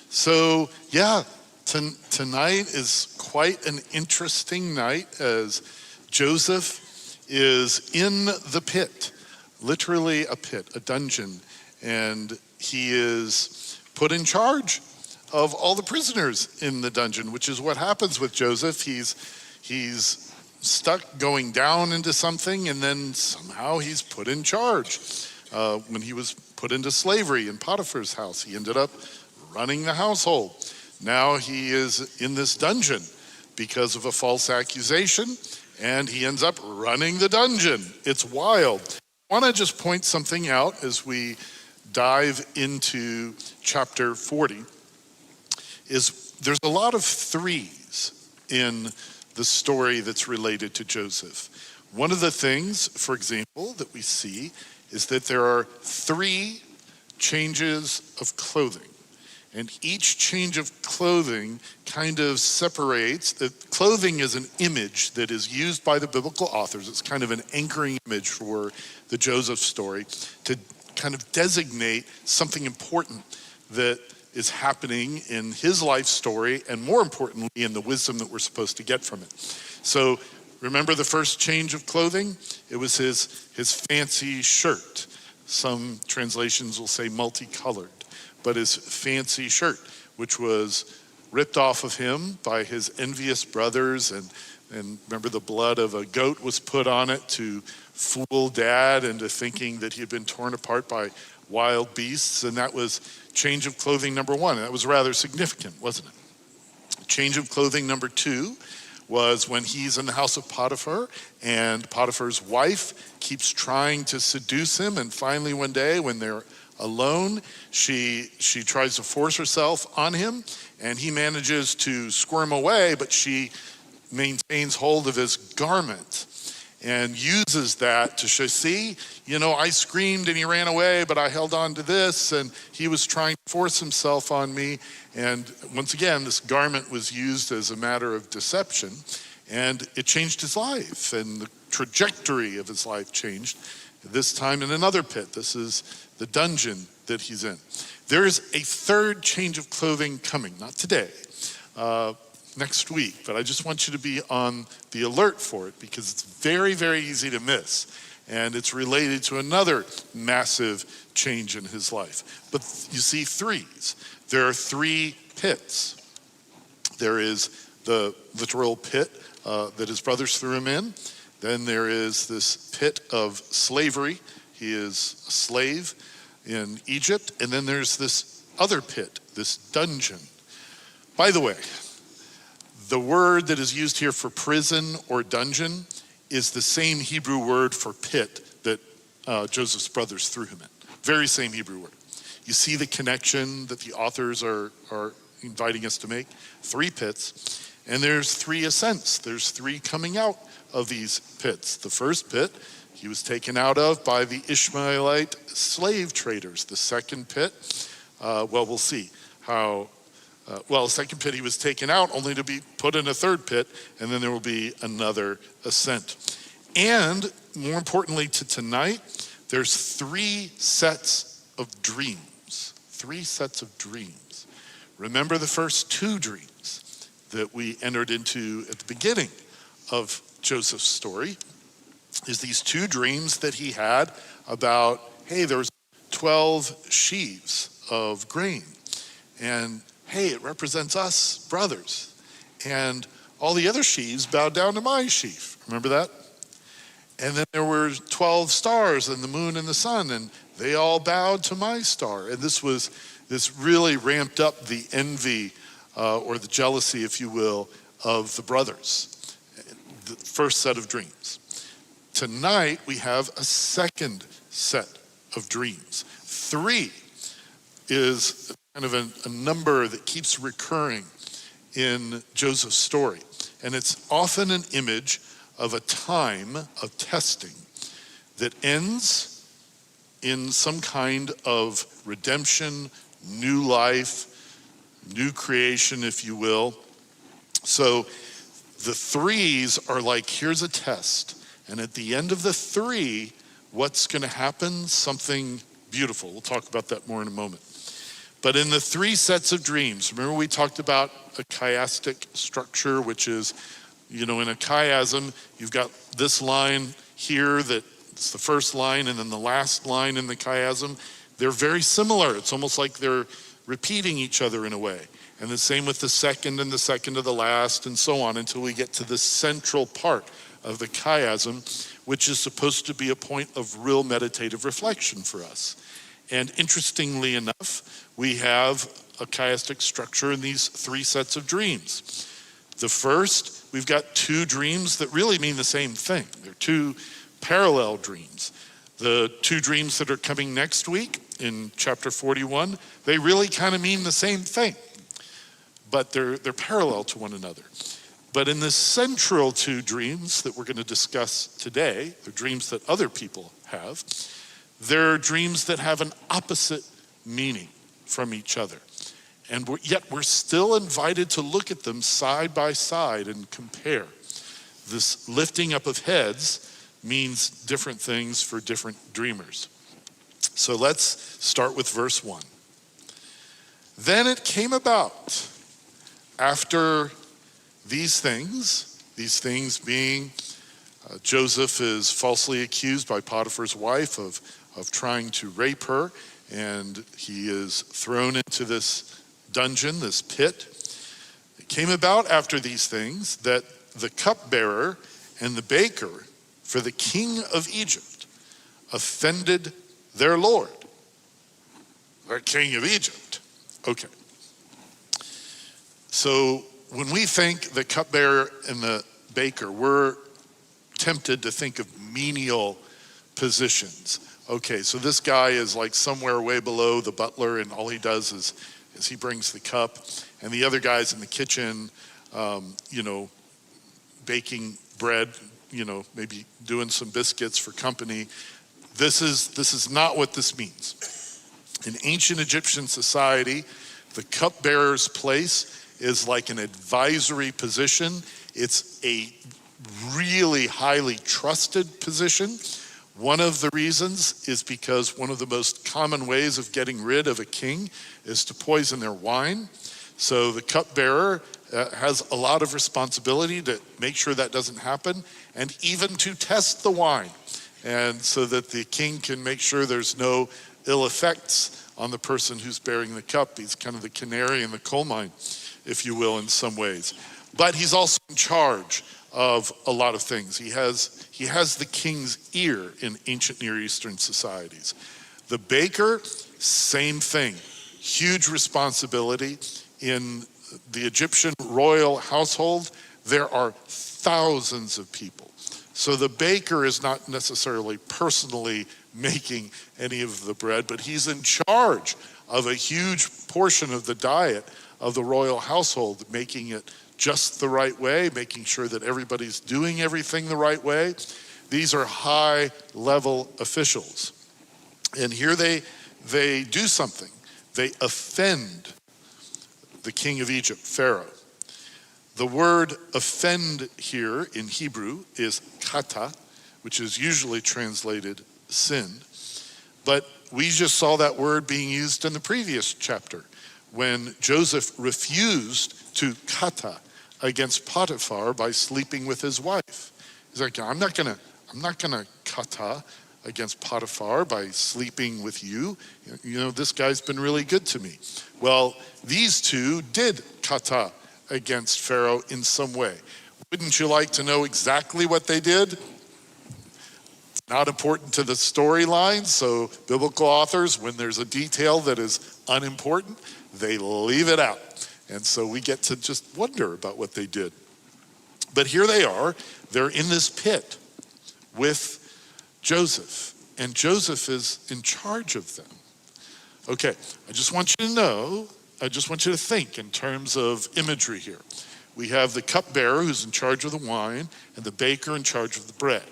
So, yeah, tonight is quite an interesting night as Joseph is in the pit, literally a pit, a dungeon, and he is put in charge of all the prisoners in the dungeon, which is what happens with Joseph. He's stuck going down into something, and then somehow he's put in charge. When he was put into slavery in Potiphar's house, he ended up running the household. Now he is in this dungeon because of a false accusation, and he ends up running the dungeon. It's wild. I want to just point something out as we dive into chapter 40. There's a lot of threes in the story that's related to Joseph. One of the things, for example, that we see is that there are 3 changes of clothing. And each change of clothing kind of separates. That clothing is an image that is used by the biblical authors. It's kind of an anchoring image for the Joseph story to kind of designate something important that is happening in his life story, and more importantly, in the wisdom that we're supposed to get from it. So remember the first change of clothing? It was his fancy shirt. Some translations will say multicolored, but his fancy shirt, which was ripped off of him by his envious brothers, and remember the blood of a goat was put on it to fool dad into thinking that he had been torn apart by wild beasts, and that was change of clothing number 1. That was rather significant, wasn't it? Change of clothing number 2 was when he's in the house of Potiphar, and Potiphar's wife keeps trying to seduce him, and finally one day when they're alone, she tries to force herself on him, and he manages to squirm away, but she maintains hold of his garment and uses that to show, see, I screamed and he ran away, but I held on to this, and he was trying to force himself on me. And once again, this garment was used as a matter of deception, and it changed his life, and the trajectory of his life changed, this time in another pit. This is the dungeon that he's in. There is a 3rd change of clothing coming, not today, next week, but I just want you to be on the alert for it because it's very, very easy to miss. And it's related to another massive change in his life. But you see 3s. There are 3 pits. There is the literal pit that his brothers threw him in. Then there is this pit of slavery. He is a slave in Egypt. And then there's this other pit, this dungeon. By the way, the word that is used here for prison or dungeon is the same Hebrew word for pit that Joseph's brothers threw him in. Very same Hebrew word. You see the connection that the authors are inviting us to make? 3 pits, and there's 3 ascents. There's 3 coming out of these pits. The first pit he was taken out of by the Ishmaelite slave traders. The second pit, we'll see how. The second pit he was taken out only to be put in a 3rd pit, and then there will be another ascent. And more importantly to tonight, there's 3 sets of dreams. 3 sets of dreams. Remember the first 2 dreams that we entered into at the beginning of Joseph's story is these 2 dreams that he had about, hey, there's 12 sheaves of grain, and hey, it represents us, brothers. And all the other sheaves bowed down to my sheaf. Remember that? And then there were 12 stars and the moon and the sun, and they all bowed to my star. And this really ramped up the envy or the jealousy, if you will, of the brothers. The first set of dreams. Tonight, we have a second set of dreams. 3 is kind of a number that keeps recurring in Joseph's story. And it's often an image of a time of testing that ends in some kind of redemption, new life, new creation, if you will. So the 3s are like, here's a test. And at the end of the 3, what's going to happen? Something beautiful. We'll talk about that more in a moment. But in the three sets of dreams, remember we talked about a chiastic structure, which is, in a chiasm, you've got this line here that's the first line, and then the last line in the chiasm. They're very similar. It's almost like they're repeating each other in a way. And the same with the second and the second of the last, and so on, until we get to the central part of the chiasm, which is supposed to be a point of real meditative reflection for us. And interestingly enough, we have a chiastic structure in these three sets of dreams. The first, we've got two dreams that really mean the same thing. They're two parallel dreams. The two dreams that are coming next week in chapter 41, they really kind of mean the same thing, but they're parallel to one another. But in the central two dreams that we're going to discuss today, the dreams that other people have, they're dreams that have an opposite meaning from each other. And yet we're still invited to look at them side by side and compare. This lifting up of heads means different things for different dreamers. So let's start with verse 1. Then it came about after these things being Joseph is falsely accused by Potiphar's wife of trying to rape her, and he is thrown into this dungeon, this pit. It came about after these things that the cupbearer and the baker for the king of Egypt offended their lord. The king of Egypt. Okay. So when we think the cupbearer and the baker, we're tempted to think of menial positions. Okay, so this guy is like somewhere way below the butler, and all he does is he brings the cup, and the other guy's in the kitchen, baking bread, maybe doing some biscuits for company. This is not what this means. In ancient Egyptian society, the cupbearer's place is like an advisory position. It's a really highly trusted position. One of the reasons is because one of the most common ways of getting rid of a king is to poison their wine. So the cupbearer has a lot of responsibility to make sure that doesn't happen, and even to test the wine, and so that the king can make sure there's no ill effects on the person who's bearing the cup. He's kind of the canary in the coal mine, if you will, in some ways. But he's also in charge of a lot of things. He has the king's ear in ancient Near Eastern societies. The baker, same thing. Huge responsibility. In the Egyptian royal household, there are thousands of people. So the baker is not necessarily personally making any of the bread, but he's in charge of a huge portion of the diet of the royal household, making it just the right way, making sure that everybody's doing everything the right way. These are high-level officials. And here they do something. They offend the king of Egypt, Pharaoh. The word offend here in Hebrew is kata, which is usually translated sin. But we just saw that word being used in the previous chapter when Joseph refused to kata against Potiphar by sleeping with his wife. He's like, I'm not gonna kata against Potiphar by sleeping with you. This guy's been really good to me. Well, these two did kata against Pharaoh in some way. Wouldn't you like to know exactly what they did? It's not important to the storyline, so biblical authors, when there's a detail that is unimportant, they leave it out. And so we get to just wonder about what they did. But here they are. They're in this pit with Joseph, and Joseph is in charge of them. Okay, I just want you to think in terms of imagery here. We have the cupbearer who's in charge of the wine, and the baker in charge of the bread.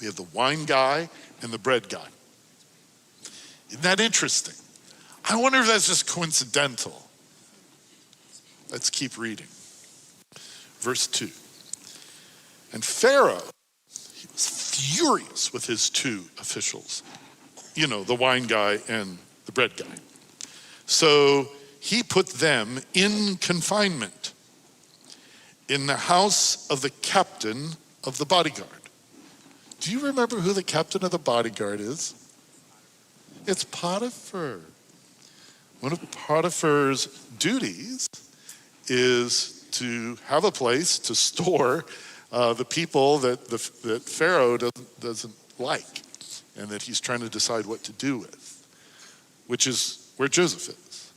We have the wine guy and the bread guy. Isn't that interesting? I wonder if that's just coincidental. Let's keep reading. Verse 2. And Pharaoh, he was furious with his two officials, the wine guy and the bread guy. So he put them in confinement in the house of the captain of the bodyguard. Do you remember who the captain of the bodyguard is? It's Potiphar. One of Potiphar's duties is to have a place to store the people that Pharaoh doesn't like and that he's trying to decide what to do with, which is where Joseph is,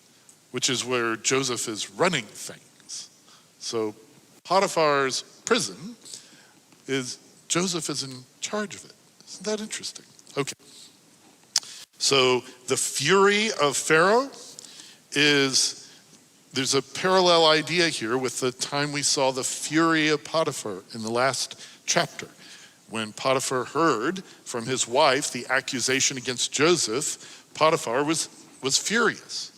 which is where Joseph is running things. So Potiphar's prison is, Joseph is in charge of it. Isn't that interesting? Okay. So the fury of Pharaoh is, there's a parallel idea here with the time we saw the fury of Potiphar in the last chapter. When Potiphar heard from his wife the accusation against Joseph, Potiphar was furious.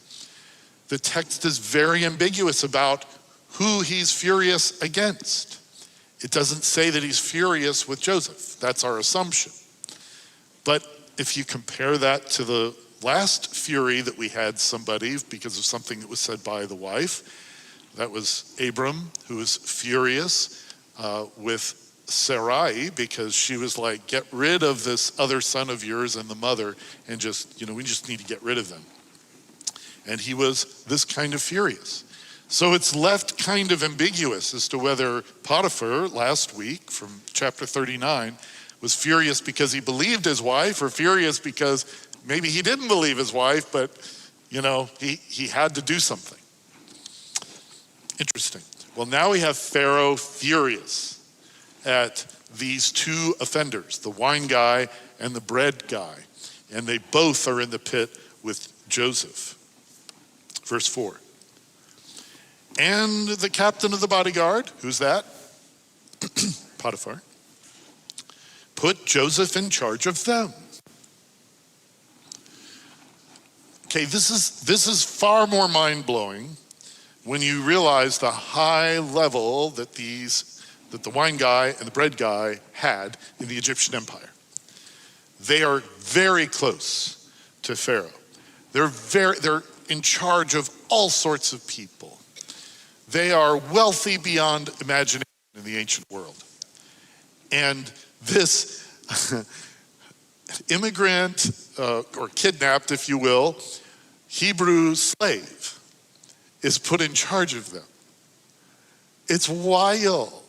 The text is very ambiguous about who he's furious against. It doesn't say that he's furious with Joseph. That's our assumption. But if you compare that to the last fury that we had somebody because of something that was said by the wife, that was Abram, who was furious with Sarai because she was like, get rid of this other son of yours and the mother and just, we just need to get rid of them. And he was this kind of furious. So it's left kind of ambiguous as to whether Potiphar last week from chapter 39 was furious because he believed his wife or furious because maybe he didn't believe his wife, but he had to do something. Interesting. Well, now we have Pharaoh furious at these two offenders, the wine guy and the bread guy, and they both are in the pit with Joseph. Verse 4. And the captain of the bodyguard, who's that? Potiphar, put Joseph in charge of them. Okay, this is far more mind-blowing when you realize the high level that the wine guy and the bread guy had in the Egyptian empire. They are very close to Pharaoh. They're in charge of all sorts of people. They are wealthy beyond imagination in the ancient world. And this immigrant or kidnapped, if you will, Hebrew slave is put in charge of them. It's wild.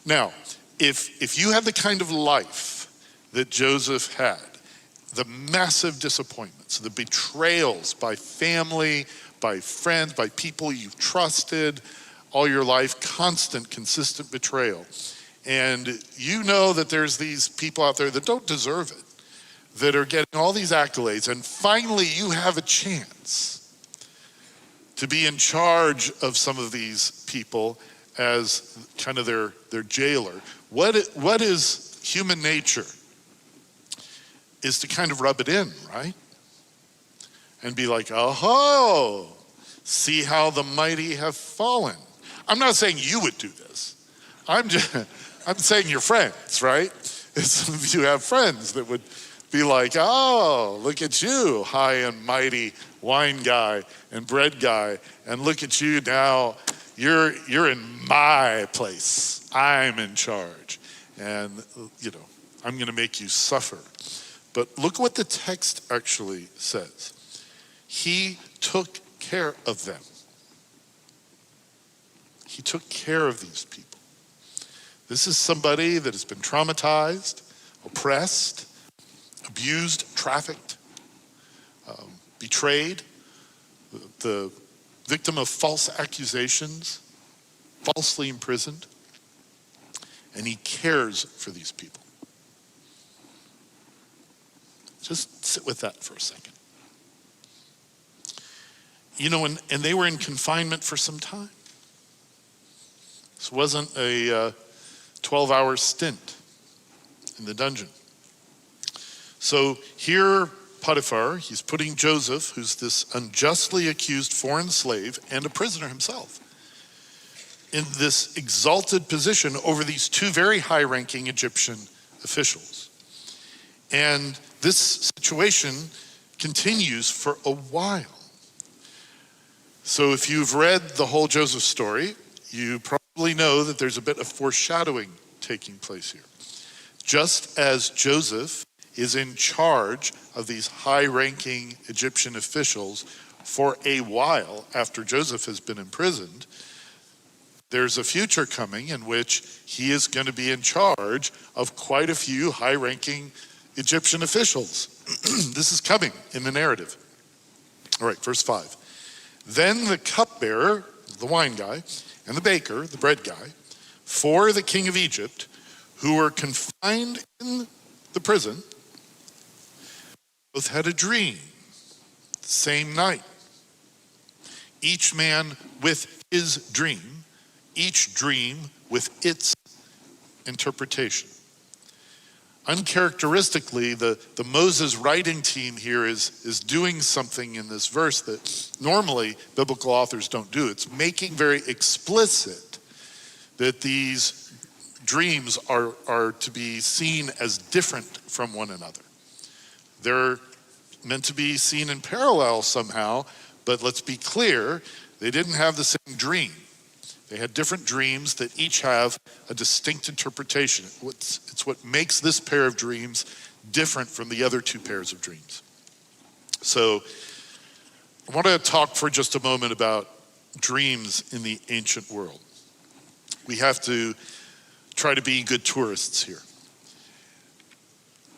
Now, if you have the kind of life that Joseph had, the massive disappointments, the betrayals by family, by friends, by people you've trusted all your life, constant, consistent betrayal. And you know that there's these people out there that don't deserve it, that are getting all these accolades, and finally you have a chance to be in charge of some of these people as kind of their jailer. What is human nature? Is to kind of rub it in, right? And be like, oh, see how the mighty have fallen. I'm not saying you would do this. I'm saying your friends, right? Some of you have friends that would be like, oh, look at you, high and mighty wine guy and bread guy, and look at you now, you're in my place. I'm in charge. And, I'm gonna make you suffer. But look what the text actually says. He took care of them. He took care of these people. This is somebody that has been traumatized, oppressed, abused, trafficked, betrayed, the victim of false accusations, falsely imprisoned, and he cares for these people. Just sit with that for a second. And they were in confinement for some time. This wasn't a 12-hour stint in the dungeon. So here, Potiphar, he's putting Joseph, who's this unjustly accused foreign slave and a prisoner himself, in this exalted position over these two very high-ranking Egyptian officials. And this situation continues for a while. So if you've read the whole Joseph story, you probably know that there's a bit of foreshadowing taking place here. Just as Joseph is in charge of these high-ranking Egyptian officials for a while after Joseph has been imprisoned, there's a future coming in which he is going to be in charge of quite a few high-ranking Egyptian officials. This is coming in the narrative. All right, verse 5. Then the cupbearer, the wine guy, and the baker, the bread guy, for the king of Egypt, who were confined in the prison, both had a dream the same night. Each man with his dream, each dream with its interpretation. Uncharacteristically, the Moses writing team here is doing something in this verse that normally biblical authors don't do. It's making very explicit that these dreams are to be seen as different from one another. They're meant to be seen in parallel somehow, but let's be clear, they didn't have the same dream. They had different dreams that each have a distinct interpretation. It's what makes this pair of dreams different from the other two pairs of dreams. So I want to talk for just a moment about dreams in the ancient world. We have to try to be good tourists here.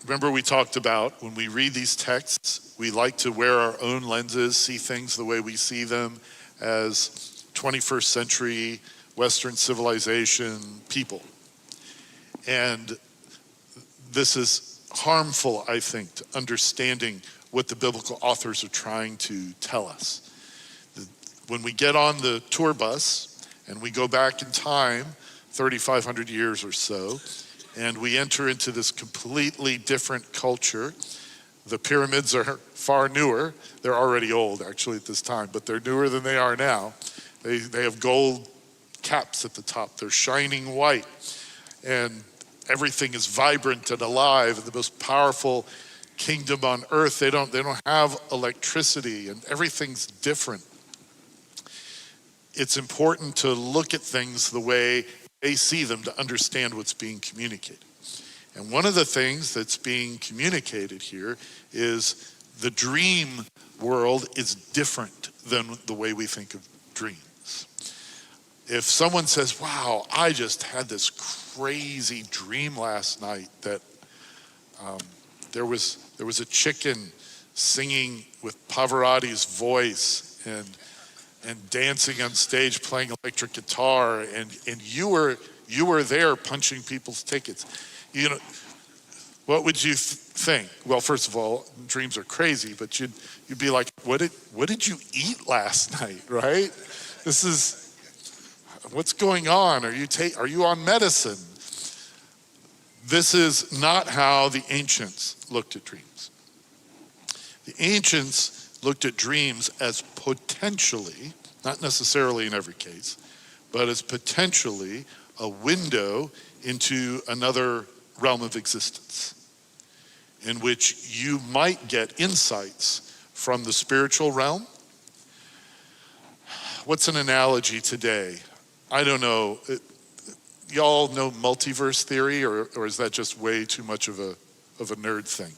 Remember we talked about when we read these texts, we like to wear our own lenses, see things the way we see them as 21st century Western civilization people. And this is harmful, I think, to understanding what the biblical authors are trying to tell us. When we get on the tour bus and we go back in time, 3,500 years or so, and we enter into this completely different culture. The pyramids are far newer. They're already old, actually, at this time, but they're newer than they are now. They have gold caps at the top. They're shining white, and everything is vibrant and alive. And the most powerful kingdom on earth, they don't have electricity, and everything's different. It's important to look at things the way they see them to understand what's being communicated. And one of the things that's being communicated here is the dream world is different than the way we think of dreams. If someone says, wow, I just had this crazy dream last night that there was a chicken singing with Pavarotti's voice and dancing on stage playing electric guitar, and you were there punching people's tickets. You know, what would you think? Well, first of all, dreams are crazy, but you'd be like, what did you eat last night, right? This is what's going on? Are you on medicine? This is not how the ancients looked at dreams. The ancients looked at dreams as potentially, not necessarily in every case, but as potentially a window into another realm of existence in which you might get insights from the spiritual realm. What's an analogy today? I don't know. Y'all know multiverse theory, or is that just way too much of a nerd thing?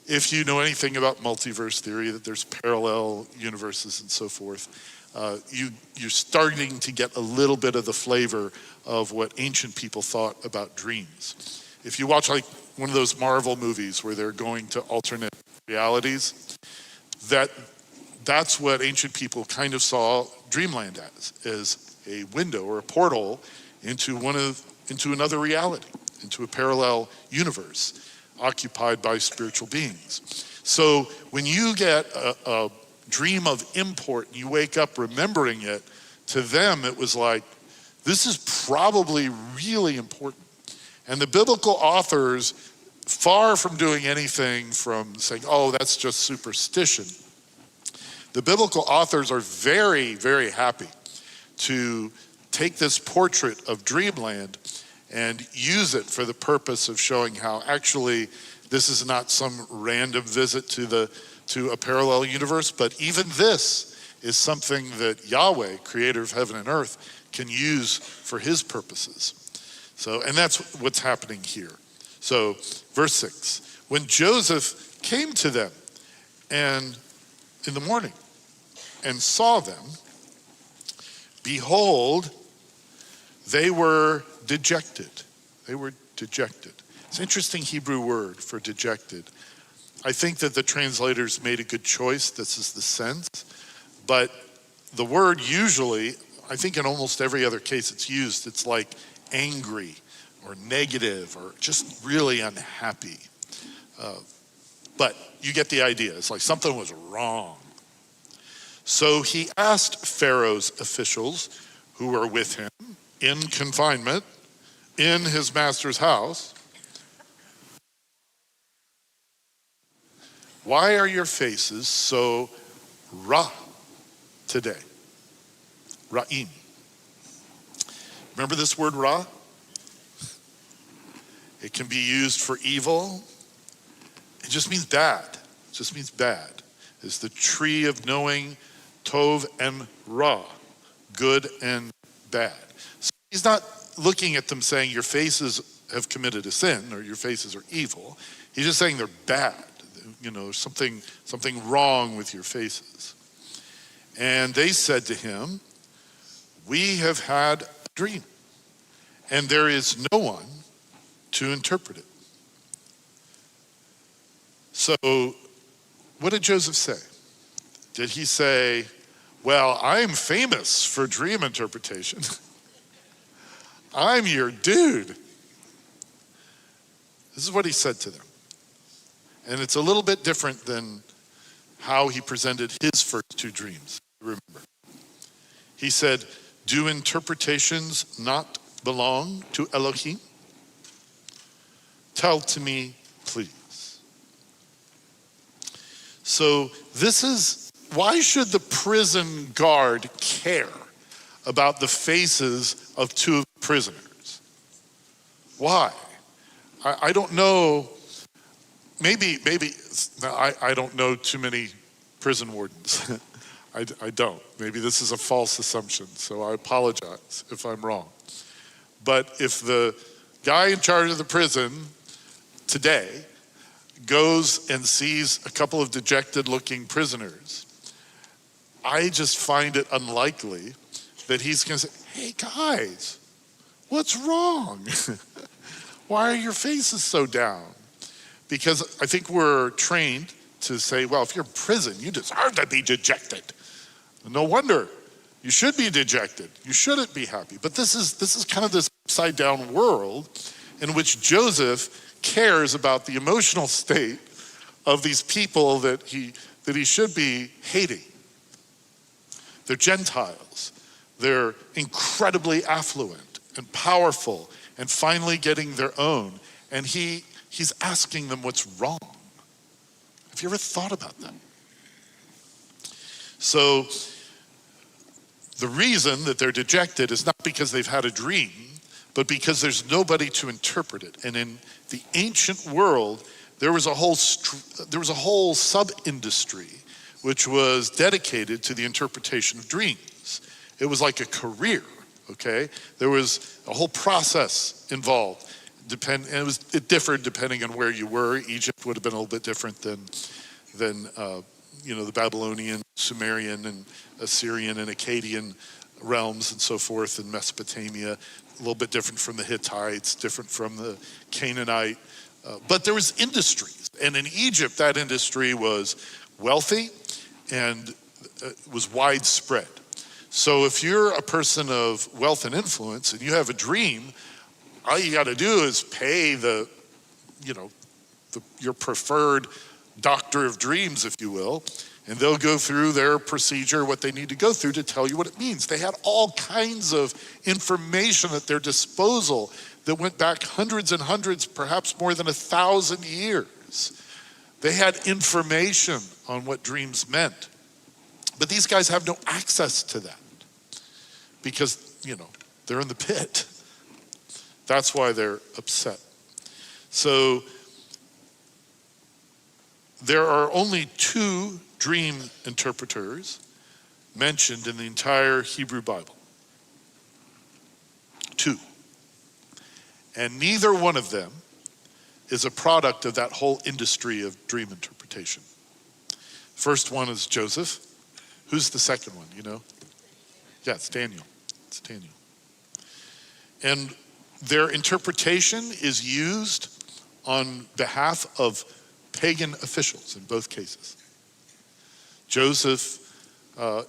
If you know anything about multiverse theory, that there's parallel universes and so forth, you're starting to get a little bit of the flavor of what ancient people thought about dreams. If you watch like one of those Marvel movies where they're going to alternate realities, that's what ancient people kind of saw dreamland as a window or a portal into another reality, into a parallel universe occupied by spiritual beings. So when you get a dream of import and you wake up remembering it, to them it was like, this is probably really important. And the biblical authors, far from doing anything from saying, oh, that's just superstition, the biblical authors are very, very happy to take this portrait of dreamland and use it for the purpose of showing how actually this is not some random visit to a parallel universe, but even this is something that Yahweh, creator of heaven and earth, can use for his purposes. So, and that's what's happening here. So, verse 6, when Joseph came to them and in the morning and saw them, behold, they were dejected. They were dejected. It's an interesting Hebrew word for dejected. I think that the translators made a good choice. This is the sense. But the word usually, I think in almost every other case it's used, it's like angry or negative or just really unhappy. But you get the idea. It's like something was wrong. So he asked Pharaoh's officials who were with him in confinement in his master's house, why are your faces so ra today? Ra'im. Remember this word ra? It can be used for evil. It just means bad. It just means bad. It's the tree of knowing tov and ra, good and bad. So he's not looking at them saying your faces have committed a sin or your faces are evil. He's just saying they're bad. You know, there's something wrong with your faces. And they said to him, we have had a dream, and there is no one to interpret it. So what did Joseph say? Did he say, well, I'm famous for dream interpretation. I'm your dude. This is what he said to them. And it's a little bit different than how he presented his first two dreams. Remember, he said, do interpretations not belong to Elohim? Tell to me, please. So this is, why should the prison guard care about the faces of two of the prisoners? Why? I don't know. Maybe I don't know too many prison wardens. I don't. Maybe this is a false assumption, so I apologize if I'm wrong. But if the guy in charge of the prison today goes and sees a couple of dejected looking prisoners, I just find it unlikely that he's going to say, hey guys, what's wrong? Why are your faces so down? Because I think we're trained to say, well, if you're in prison, you deserve to be dejected. No wonder you should be dejected. You shouldn't be happy. But this is kind of this upside down world in which Joseph cares about the emotional state of these people that he should be hating. They're Gentiles. They're incredibly affluent and powerful and finally getting their own. And he's asking them what's wrong. Have you ever thought about that? So the reason that they're dejected is not because they've had a dream, but because there's nobody to interpret it. And in the ancient world, there was a whole sub-industry which was dedicated to the interpretation of dreams. It was like a career, okay? There was a whole process involved. It differed depending on where you were. Egypt would have been a little bit different than the Babylonian, Sumerian, and Assyrian and Akkadian realms and so forth in Mesopotamia. A little bit different from the Hittites, different from the Canaanite. But there was industries. And in Egypt, that industry was wealthy and was widespread. So if you're a person of wealth and influence and you have a dream, all you got to do is pay your preferred doctor of dreams, if you will, and they'll go through their procedure, what they need to go through to tell you what it means. They had all kinds of information at their disposal that went back hundreds and hundreds, perhaps more than 1,000 years. They had information on what dreams meant. But these guys have no access to that because, they're in the pit. That's why they're upset. So there are only two dream interpreters, mentioned in the entire Hebrew Bible. 2. And neither one of them is a product of that whole industry of dream interpretation. First one is Joseph. Who's the second one, you know? Yeah, it's Daniel. It's Daniel. And their interpretation is used on behalf of pagan officials in both cases. Joseph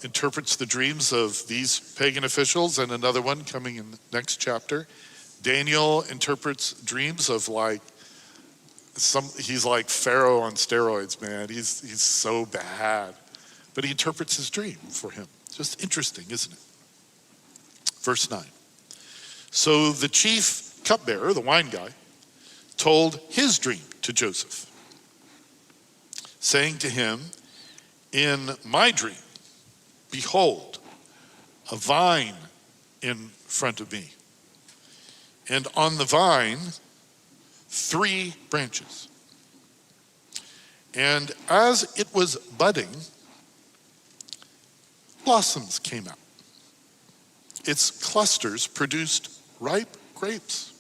interprets the dreams of these pagan officials, and another one coming in the next chapter. Daniel interprets dreams of he's like Pharaoh on steroids, man. He's so bad. But he interprets his dream for him. Just interesting, isn't it? Verse 9. So the chief cupbearer, the wine guy, told his dream to Joseph, saying to him, in my dream, behold, a vine in front of me, and on the vine 3 branches. And as it was budding, blossoms came out. Its clusters produced ripe grapes.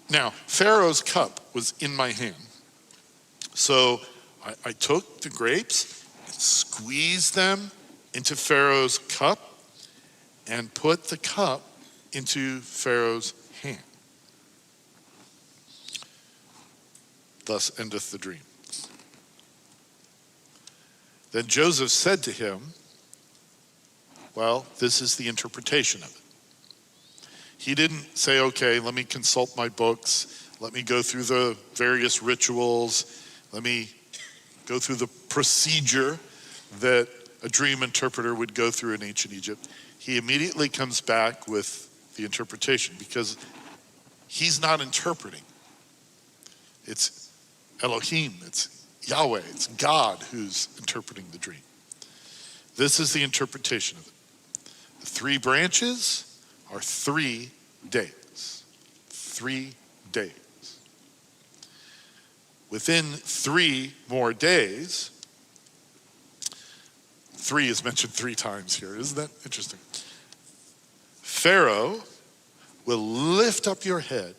Now, Pharaoh's cup was in my hand. So I took the grapes and squeezed them into Pharaoh's cup and put the cup into Pharaoh's hand. Thus endeth the dream. Then Joseph said to him, well, this is the interpretation of it. He didn't say, okay, let me consult my books. Let me go through the various rituals. Let me go through the procedure that a dream interpreter would go through in ancient Egypt. He immediately comes back with the interpretation because he's not interpreting. It's Elohim, it's Yahweh, it's God who's interpreting the dream. This is the interpretation of it. The 3 branches are 3 days. 3 days. Within 3 more days, 3 is mentioned 3 times here. Isn't that interesting? Pharaoh will lift up your head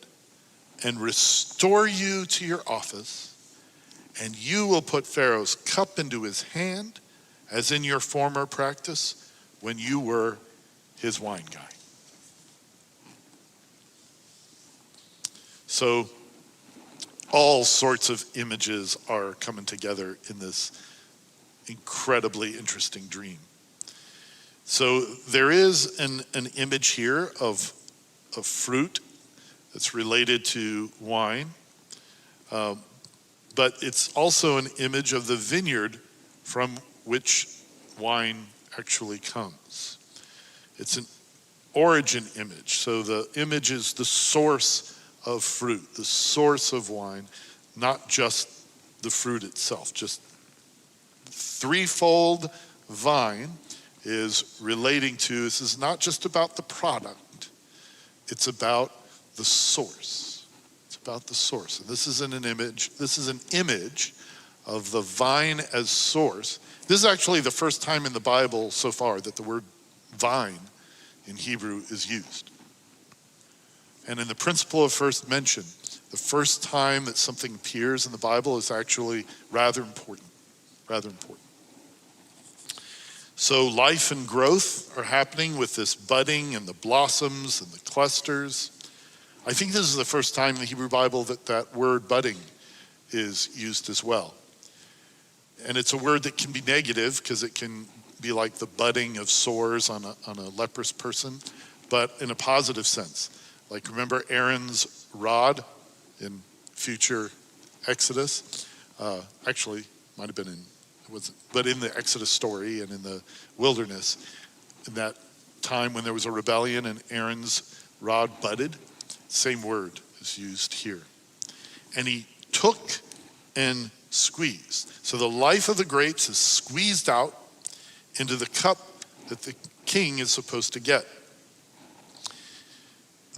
and restore you to your office, and you will put Pharaoh's cup into his hand, as in your former practice when you were his wine guy. So all sorts of images are coming together in this incredibly interesting dream. So there is an image here of fruit that's related to wine, but it's also an image of the vineyard from which wine actually comes. It's an origin image. So the image is the source of fruit, the source of wine, not just the fruit itself. Just threefold vine is relating to, this is not just about the product, it's about the source. It's about the source. And this is an image of the vine as source. This is actually the first time in the Bible so far that the word vine in Hebrew is used. And in the principle of first mention, the first time that something appears in the Bible is actually rather important. Rather important. So life and growth are happening with this budding and the blossoms and the clusters. I think this is the first time in the Hebrew Bible that word budding is used as well. And it's a word that can be negative because it can be like the budding of sores on a leprous person, but in a positive sense. Like remember Aaron's rod in future Exodus? Actually, might have been in the Exodus story and in the wilderness, in that time when there was a rebellion and Aaron's rod budded, same word is used here. And he took and squeezed. So the life of the grapes is squeezed out into the cup that the king is supposed to get.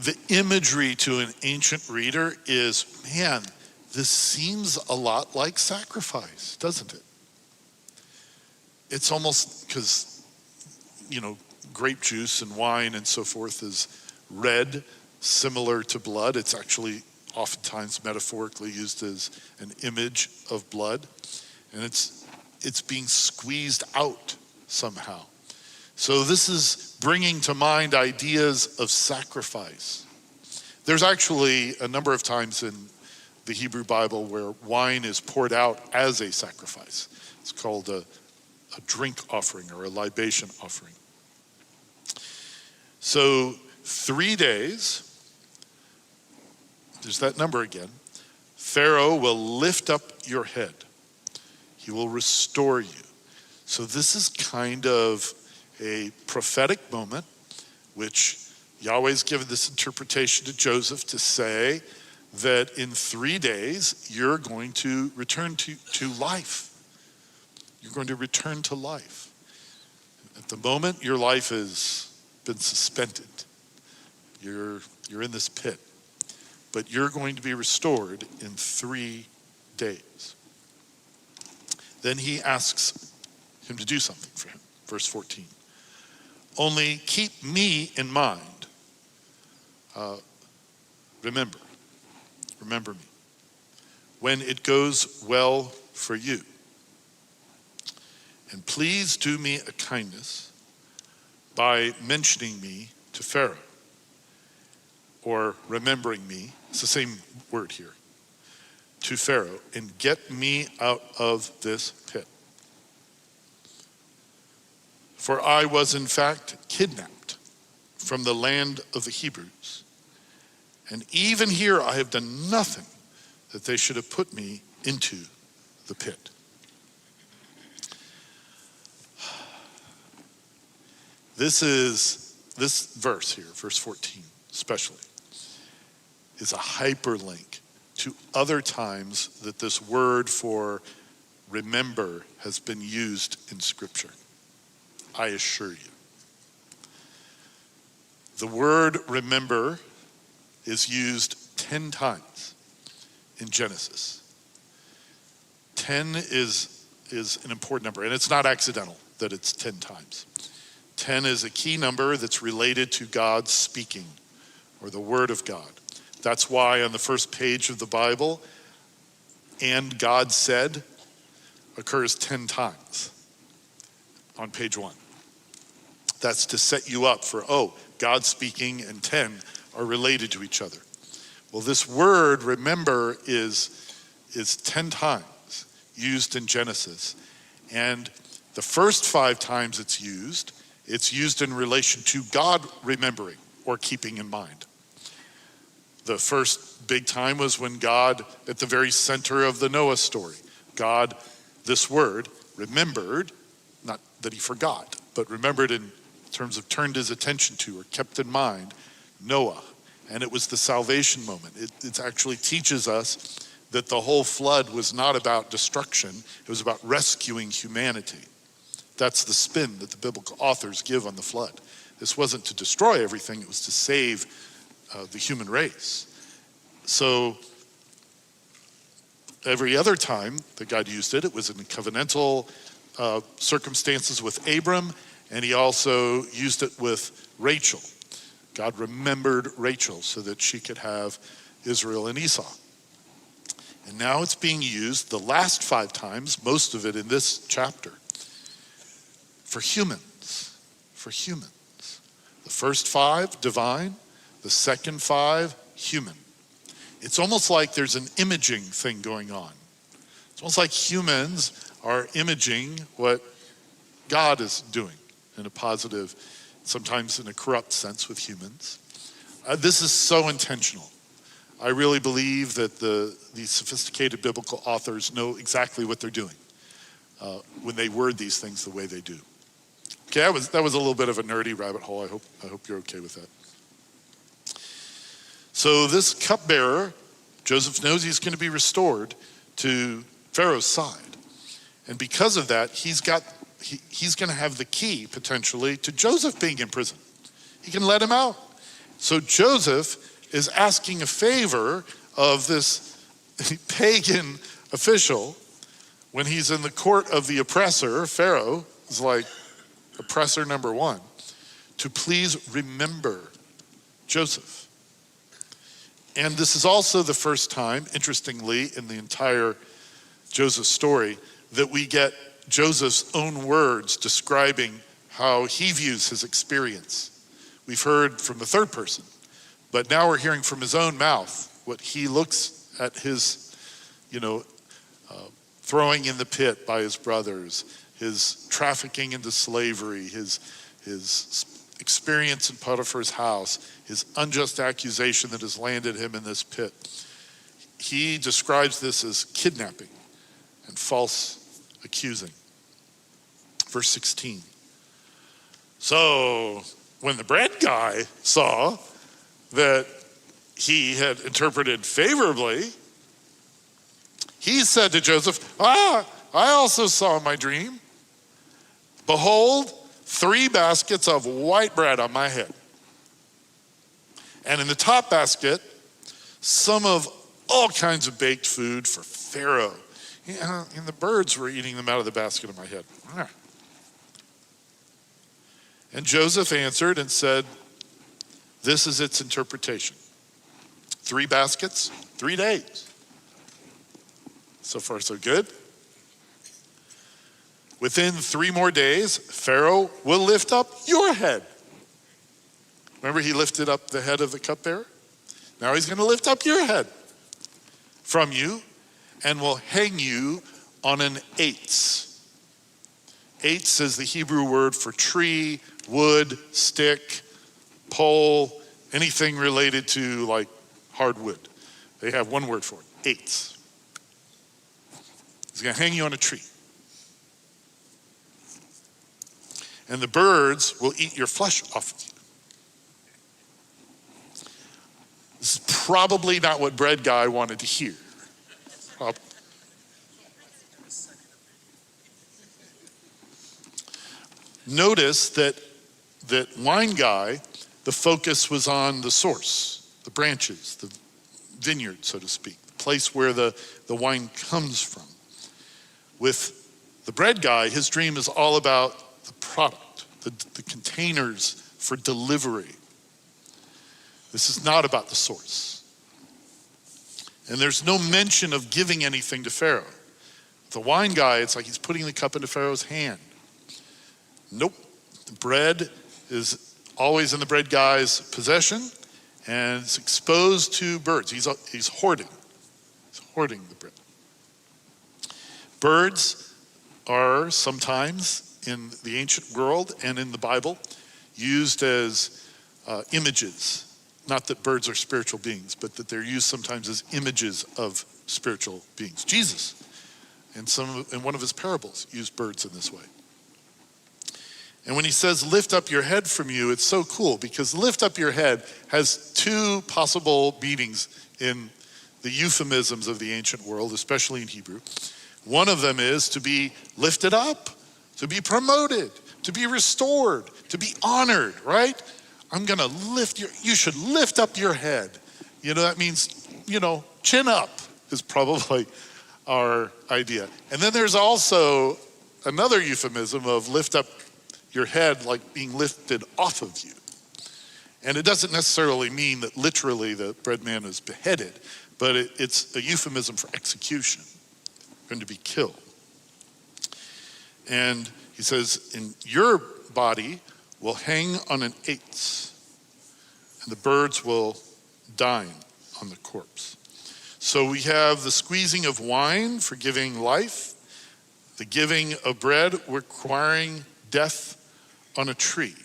The imagery to an ancient reader is, man, this seems a lot like sacrifice, doesn't it? it's almost because, grape juice and wine and so forth is red, similar to blood. It's actually oftentimes metaphorically used as an image of blood. And it's being squeezed out somehow. So this is bringing to mind ideas of sacrifice. There's actually a number of times in the Hebrew Bible where wine is poured out as a sacrifice. It's called a drink offering or a libation offering. So 3 days, there's that number again. Pharaoh will lift up your head. He will restore you. So this is kind of a prophetic moment, which Yahweh's given this interpretation to Joseph to say that in 3 days, you're going to return to life. You're going to return to life. At the moment, your life has been suspended. You're in this pit. But you're going to be restored in 3 days. Then he asks him to do something for him. Verse 14. Only keep me in mind. Remember me. When it goes well for you. And please do me a kindness by mentioning me to Pharaoh. Or remembering me. It's the same word here. To Pharaoh. And get me out of this pit. For I was in fact kidnapped from the land of the Hebrews. And even here I have done nothing that they should have put me into the pit. This verse here, verse 14 especially, is a hyperlink to other times that this word for remember has been used in Scripture. I assure you. The word remember is used 10 times in Genesis. 10 is an important number, and it's not accidental that it's 10 times. 10 is a key number that's related to God speaking, or the Word of God. That's why on the first page of the Bible, and God said, occurs 10 times on page 1. That's to set you up for, God speaking and 10 are related to each other. Well, this word, remember, is 10 times used in Genesis. And the first 5 times it's used in relation to God remembering or keeping in mind. The first big time was when God, at the very center of the Noah story, God, this word, remembered, not that he forgot, but remembered in terms of turned his attention to or kept in mind Noah. And it was the salvation moment. It actually teaches us that the whole flood was not about destruction. It was about rescuing humanity. That's the spin that the biblical authors give on the flood. This wasn't to destroy everything. It was to save the human race. So every other time that God used it, it was in covenantal circumstances with Abram, and he also used it with Rachel. God remembered Rachel so that she could have Israel and Esau. And now it's being used the last 5 times, most of it in this chapter, for humans. For humans. The first 5, divine. The second 5, human. It's almost like there's an imaging thing going on. It's almost like humans are imaging what God is doing in a positive, sometimes in a corrupt sense with humans. This is so intentional. I really believe that these sophisticated biblical authors know exactly what they're doing when they word these things the way they do. Okay, that was a little bit of a nerdy rabbit hole. I hope you're okay with that. So this cupbearer, Joseph knows he's going to be restored to Pharaoh's side. And because of that, he's going to have the key, potentially, to Joseph being in prison. He can let him out. So Joseph is asking a favor of this pagan official when he's in the court of the oppressor, Pharaoh's is like oppressor number one, to please remember Joseph. And this is also the first time, interestingly, in the entire Joseph story, that we get Joseph's own words describing how he views his experience. We've heard from the third person, but now we're hearing from his own mouth what he looks at his, throwing in the pit by his brothers, his trafficking into slavery, his experience in Potiphar's house, his unjust accusation that has landed him in this pit. He describes this as kidnapping and false accusing. Verse 16. So when the bread guy saw that he had interpreted favorably, he said to Joseph, I also saw in my dream, behold, 3 baskets of white bread on my head. And in the top basket, some of all kinds of baked food for Pharaoh. And the birds were eating them out of the basket of my head. And Joseph answered and said, this is its interpretation. 3 baskets, 3 days. So far, so good. Within 3 more days, Pharaoh will lift up your head. Remember, he lifted up the head of the cupbearer? Now he's going to lift up your head from you and will hang you on an eitz. Eitz is the Hebrew word for tree, wood, stick, pole, anything related to like hardwood. They have one word for it, eitz. He's going to hang you on a tree. And the birds will eat your flesh off of you. This is probably not what bread guy wanted to hear. Notice that wine guy, the focus was on the source, the branches, the vineyard, so to speak, the place where the wine comes from. With the bread guy, his dream is all about the product, the containers for delivery. This is not about the source. And there's no mention of giving anything to Pharaoh. The wine guy, it's like he's putting the cup into Pharaoh's hand. Nope. The bread is always in the bread guy's possession and it's exposed to birds. He's hoarding. He's hoarding the bread. Birds are sometimes in the ancient world and in the Bible used as images. Not that birds are spiritual beings, but that they're used sometimes as images of spiritual beings. Jesus, in one of his parables, used birds in this way. And when he says, lift up your head from you, it's so cool because lift up your head has 2 possible meanings in the euphemisms of the ancient world, especially in Hebrew. One of them is to be lifted up, to be promoted, to be restored, to be honored, right? I'm gonna you should lift up your head. That means, chin up is probably our idea. And then there's also another euphemism of lift up your head like being lifted off of you. And it doesn't necessarily mean that literally the bread man is beheaded, but it's a euphemism for execution, going to be killed. And he says, in your body will hang on an eitz, and the birds will dine on the corpse. So we have the squeezing of wine for giving life, the giving of bread requiring death on a tree.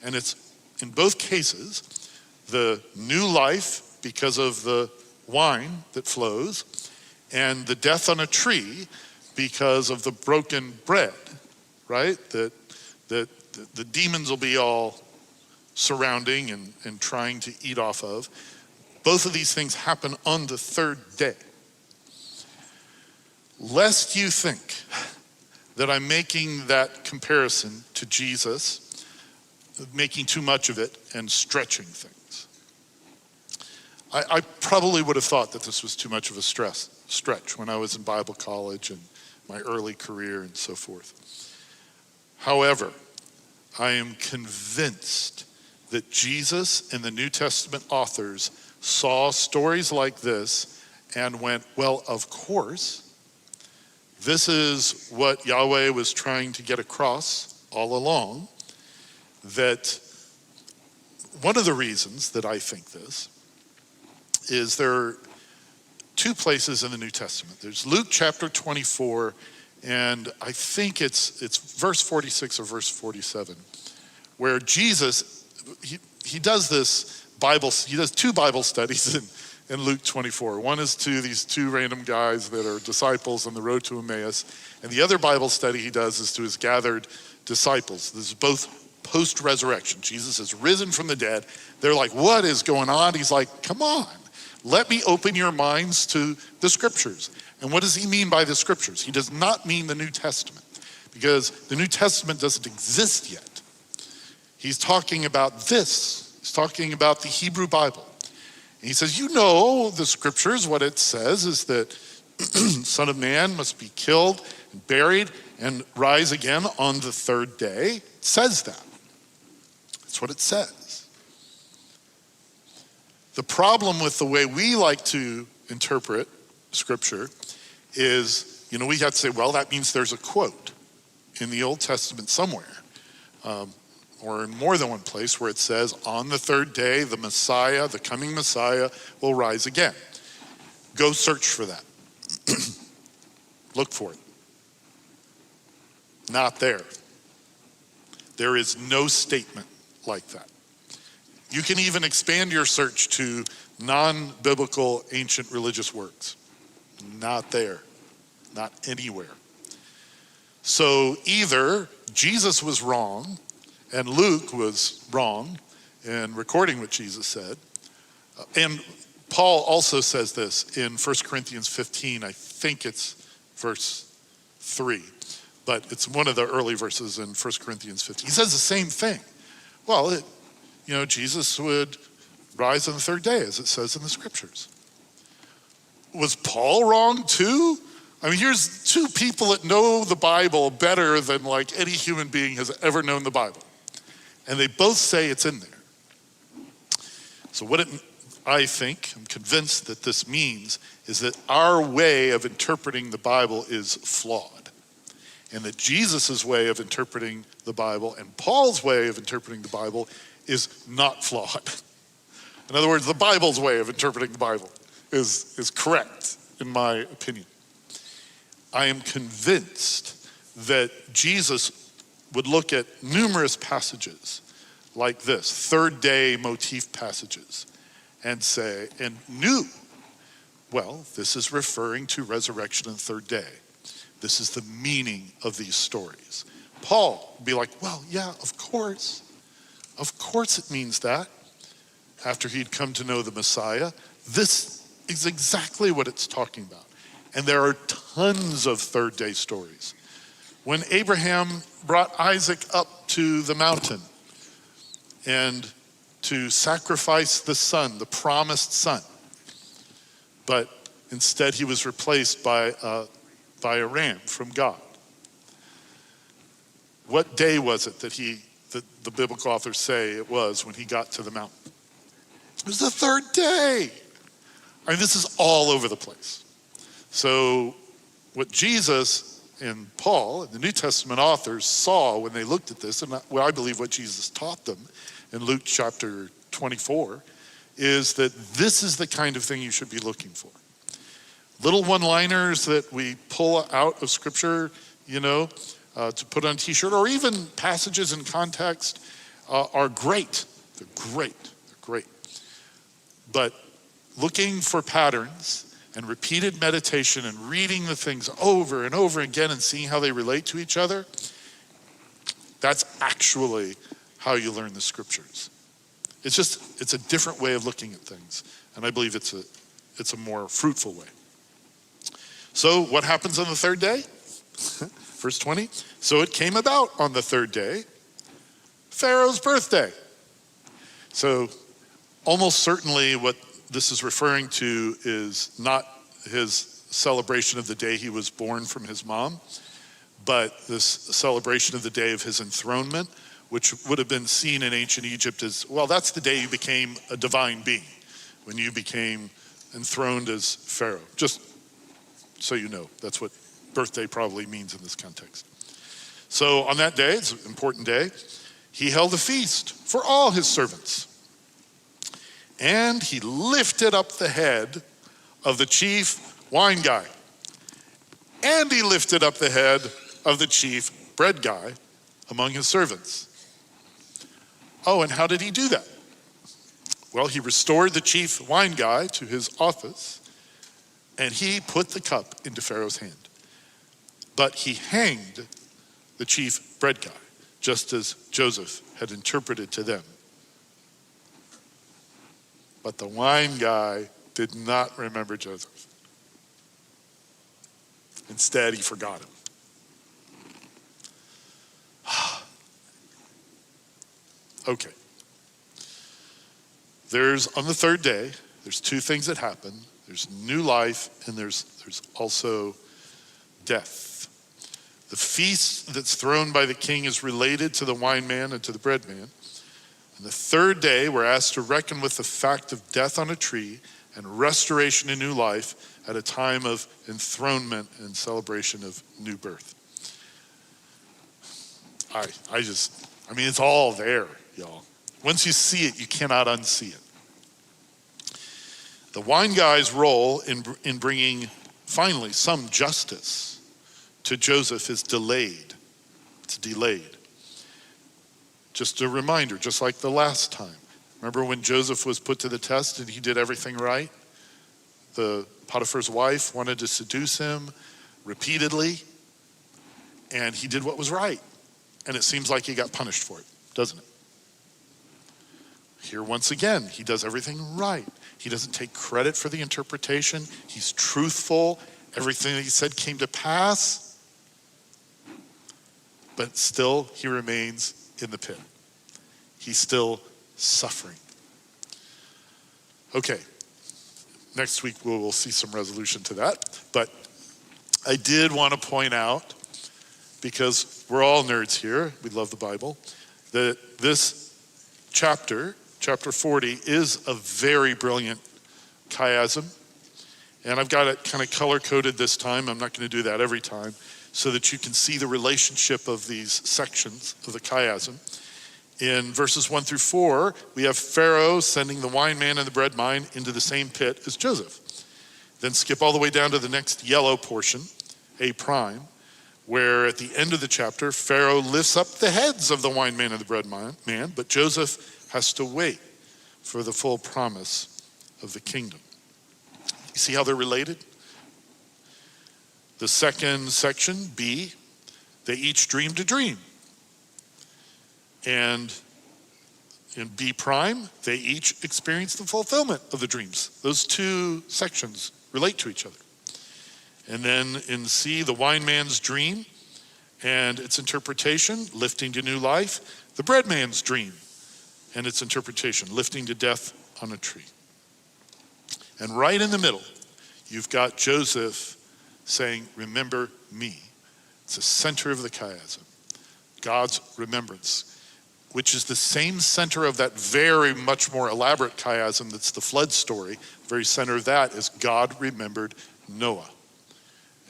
And it's in both cases the new life because of the wine that flows and the death on a tree because of the broken bread, right? That the demons will be all surrounding and trying to eat off of. Both of these things happen on the 3rd day. Lest you think that I'm making that comparison to Jesus, making too much of it and stretching things. I probably would have thought that this was too much of a stretch when I was in Bible college and my early career and so forth. However, I am convinced that Jesus and the New Testament authors saw stories like this and went, well, of course, this is what Yahweh was trying to get across all along. That one of the reasons that I think this is there are two places in the New Testament. There's Luke chapter 24, and I think it's verse 46 or verse 47, where Jesus, he does this he does two Bible studies in Luke 24. One is to these two random guys that are disciples on the road to Emmaus, and the other Bible study he does is to his gathered disciples. This is both post-resurrection. Jesus has risen from the dead. They're like, what is going on? He's like, come on, let me open your minds to the scriptures. And what does he mean by the scriptures? He does not mean the New Testament, because the New Testament doesn't exist yet. He's talking about this. He's talking about the Hebrew Bible. And he says, you know the scriptures, what it says is that Son of Man must be killed and buried and rise again on the third day. It says that. That's what it says. The problem with the way we like to interpret scripture is, we have to say, well, that means there's a quote in the Old Testament somewhere, or in more than one place where it says, on the third day, the Messiah, the coming Messiah, will rise again. Go search for that. Look for it. Not there. There is no statement like that. You can even expand your search to non-biblical ancient religious works. Not there. Not anywhere. So either Jesus was wrong and Luke was wrong in recording what Jesus said. And Paul also says this in 1 Corinthians 15. I think it's verse 3. But it's one of the early verses in 1 Corinthians 15. He says the same thing. Well, Jesus would rise on the third day, as it says in the scriptures. Was Paul wrong too? I mean, here's two people that know the Bible better than like any human being has ever known the Bible. And they both say it's in there. So I think, I'm convinced that this means is that our way of interpreting the Bible is flawed. And that Jesus' way of interpreting the Bible and Paul's way of interpreting the Bible is not flawed. In other words, the Bible's way of interpreting the Bible is correct, in my opinion. I am convinced that Jesus would look at numerous passages like this, third day motif passages, and knew, well, this is referring to resurrection and third day. This is the meaning of these stories. Paul would be like, well, yeah, of course. Of course it means that. After he'd come to know the Messiah, this is exactly what it's talking about. And there are tons of third day stories. When Abraham brought Isaac up to the mountain and to sacrifice the son, the promised son, but instead he was replaced by a ram from God. What day was it that the biblical authors say it was when he got to the mountain? It was the third day. I mean, this is all over the place. So what Jesus and Paul and the New Testament authors saw when they looked at this, and I believe what Jesus taught them in Luke chapter 24, is that this is the kind of thing you should be looking for. Little one-liners that we pull out of scripture, to put on a t-shirt, or even passages in context are great. They're great. They're great. But looking for patterns and repeated meditation and reading the things over and over again and seeing how they relate to each other, that's actually how you learn the scriptures. It's a different way of looking at things. And I believe it's a more fruitful way. So what happens on the third day? Verse 20. So it came about on the third day, Pharaoh's birthday. So almost certainly what this is referring to is not his celebration of the day he was born from his mom, but this celebration of the day of his enthronement, which would have been seen in ancient Egypt as, well, that's the day you became a divine being, when you became enthroned as Pharaoh. Just so you know, that's what birthday probably means in this context. So on that day, it's an important day, he held a feast for all his servants. And he lifted up the head of the chief wine guy. And he lifted up the head of the chief bread guy among his servants. Oh, and how did he do that? Well, he restored the chief wine guy to his office, and he put the cup into Pharaoh's hand. But he hanged the chief bread guy, just as Joseph had interpreted to them. But the wine guy did not remember Joseph. Instead, he forgot him. Okay. On the third day, there's two things that happen. There's new life, and there's also death. The feast that's thrown by the king is related to the wine man and to the bread man. And the third day, we're asked to reckon with the fact of death on a tree and restoration in new life at a time of enthronement and celebration of new birth. It's all there, y'all. Once you see it, you cannot unsee it. The wine guy's role in bringing, finally, some justice to Joseph is delayed. It's delayed. Just a reminder, just like the last time. Remember when Joseph was put to the test and he did everything right? The Potiphar's wife wanted to seduce him repeatedly, and he did what was right. And it seems like he got punished for it, doesn't it? Here, once again, he does everything right. He doesn't take credit for the interpretation. He's truthful. Everything that he said came to pass. But still, he remains in the pit. He's still suffering. Okay, next week we'll see some resolution to that. But I did want to point out, because we're all nerds here, we love the Bible, that this chapter 40, is a very brilliant chiasm. And I've got it kind of color-coded this time. I'm not going to do that every time, so that you can see the relationship of these sections of the chiasm. In verses 1 through 4, we have Pharaoh sending the wine man and the bread man into the same pit as Joseph. Then skip all the way down to the next yellow portion, A prime, where at the end of the chapter, Pharaoh lifts up the heads of the wine man and the bread man, but Joseph has to wait for the full promise of the kingdom. You see how they're related? The second section, B, they each dreamed a dream. And in B prime, they each experienced the fulfillment of the dreams. Those two sections relate to each other. And then in C, the wine man's dream and its interpretation, lifting to new life. The bread man's dream and its interpretation, lifting to death on a tree. And right in the middle, you've got Joseph saying, remember me. It's the center of the chiasm, God's remembrance, which is the same center of that very much more elaborate chiasm that's the flood story. The very center of that is God remembered Noah.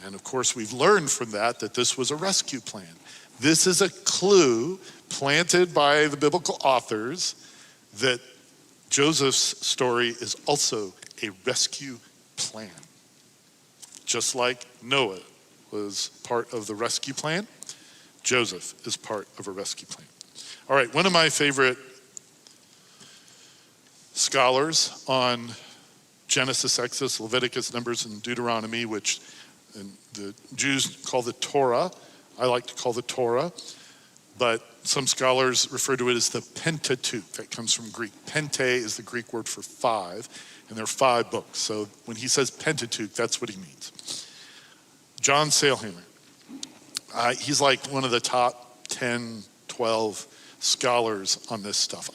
And of course, we've learned from that this was a rescue plan. This is a clue planted by the biblical authors that Joseph's story is also a rescue plan. Just like Noah was part of the rescue plan, Joseph is part of a rescue plan. All right, one of my favorite scholars on Genesis, Exodus, Leviticus, Numbers, and Deuteronomy, which the Jews call the Torah. I like to call the Torah, but some scholars refer to it as the Pentateuch. That comes from Greek. Pente is the Greek word for 5, and there are 5 books. So when he says Pentateuch, that's what he means. John Sailhamer, he's like one of the top 10, 12 scholars on this stuff.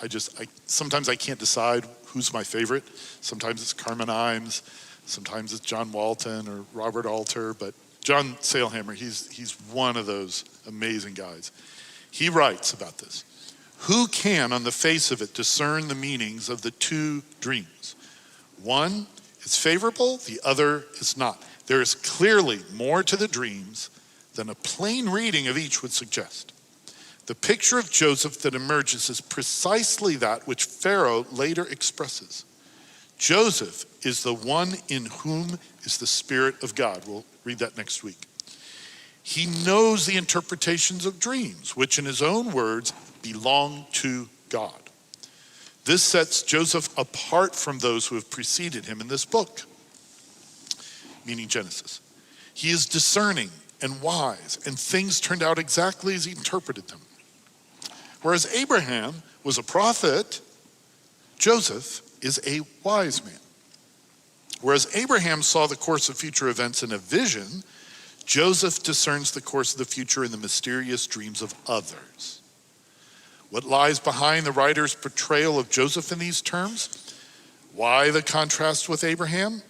Sometimes I can't decide who's my favorite. Sometimes it's Carmen Imes, sometimes it's John Walton or Robert Alter, but John Sailhammer, he's one of those amazing guys. He writes about this. Who can, on the face of it, discern the meanings of the two dreams? One is favorable, the other is not. There is clearly more to the dreams than a plain reading of each would suggest. The picture of Joseph that emerges is precisely that which Pharaoh later expresses. Joseph is the one in whom is the Spirit of God. We'll read that next week. He knows the interpretations of dreams, which in his own words belong to God. This sets Joseph apart from those who have preceded him in this book, meaning Genesis. He is discerning and wise, and things turned out exactly as he interpreted them. Whereas Abraham was a prophet, Joseph is a wise man. Whereas Abraham saw the course of future events in a vision, Joseph discerns the course of the future in the mysterious dreams of others. What lies behind the writer's portrayal of Joseph in these terms? Why the contrast with Abraham?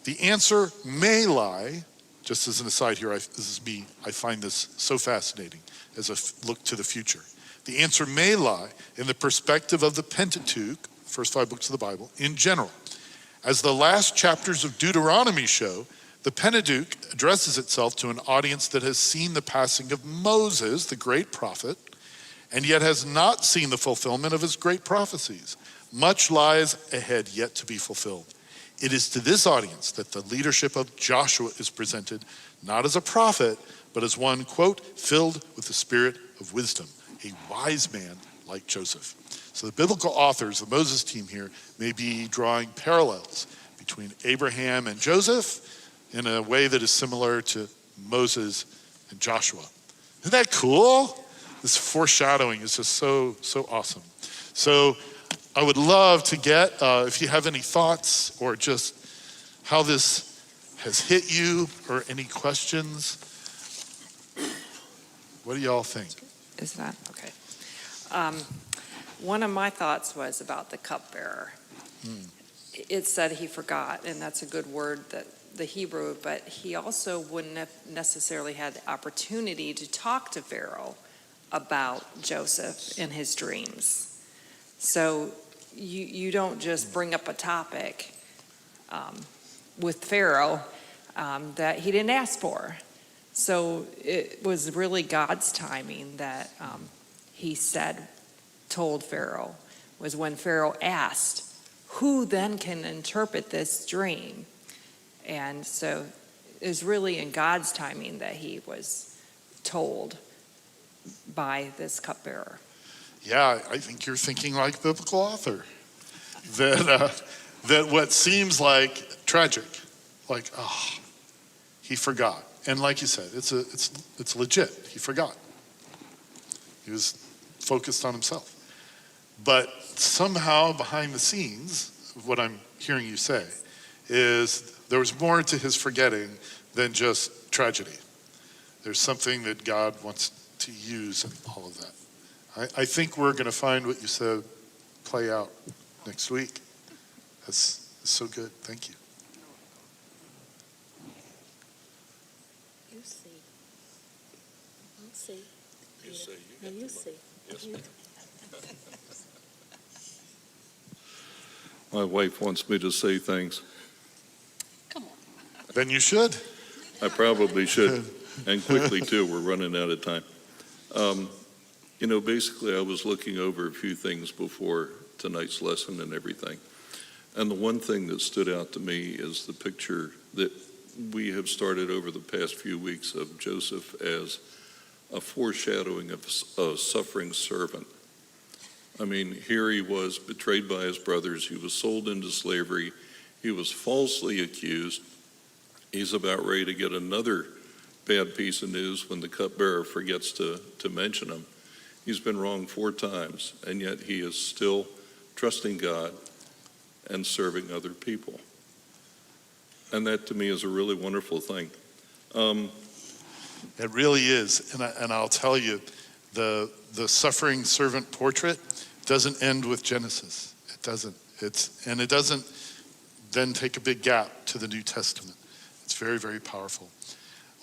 The answer may lie, just as an aside here, this is me, I find this so fascinating as a look to the future. The answer may lie in the perspective of the Pentateuch, first 5 books of the Bible, in general. As the last chapters of Deuteronomy show, the Pentateuch addresses itself to an audience that has seen the passing of Moses, the great prophet, and yet has not seen the fulfillment of his great prophecies. Much lies ahead yet to be fulfilled. It is to this audience that the leadership of Joshua is presented, not as a prophet, but as one, quote, filled with the spirit of wisdom, a wise man like Joseph. So the biblical authors, the Moses team here, may be drawing parallels between Abraham and Joseph in a way that is similar to Moses and Joshua. Isn't that cool? This foreshadowing is just so awesome. So I would love to get, if you have any thoughts or just how this has hit you or any questions. What do y'all think? Is that okay? One of my thoughts was about the cupbearer. It said he forgot, and that's a good word, that the Hebrew, but he also wouldn't have necessarily had the opportunity to talk to Pharaoh about Joseph and his dreams. So you don't just bring up a topic with Pharaoh that he didn't ask for. So it was really God's timing that he told Pharaoh, was when Pharaoh asked, who then can interpret this dream? And so it was really in God's timing that he was told by this cupbearer. Yeah, I think you're thinking like a biblical author. That what seems like tragic, like, he forgot. And like you said, it's legit. He forgot. He was focused on himself. But somehow behind the scenes, what I'm hearing you say is there was more to his forgetting than just tragedy. There's something that God wants to use in all of that. I think we're going to find what you said play out next week. That's so good. Thank you. You see. You see. You say you No, you see. Yes, You- ma'am. My wife wants me to say things. Come on. Then you should. I probably should, and quickly too. We're running out of time. Basically, I was looking over a few things before tonight's lesson and everything. And the one thing that stood out to me is the picture that we have started over the past few weeks of Joseph as a foreshadowing of a suffering servant. I mean, here he was betrayed by his brothers. He was sold into slavery. He was falsely accused. He's about ready to get another bad piece of news when the cupbearer forgets to mention him. He's been wrong 4 times, and yet he is still trusting God and serving other people. And that to me is a really wonderful thing. It really is. And I'll tell you, the suffering servant portrait doesn't end with Genesis. It doesn't. It doesn't then take a big gap to the New Testament. It's very, very powerful.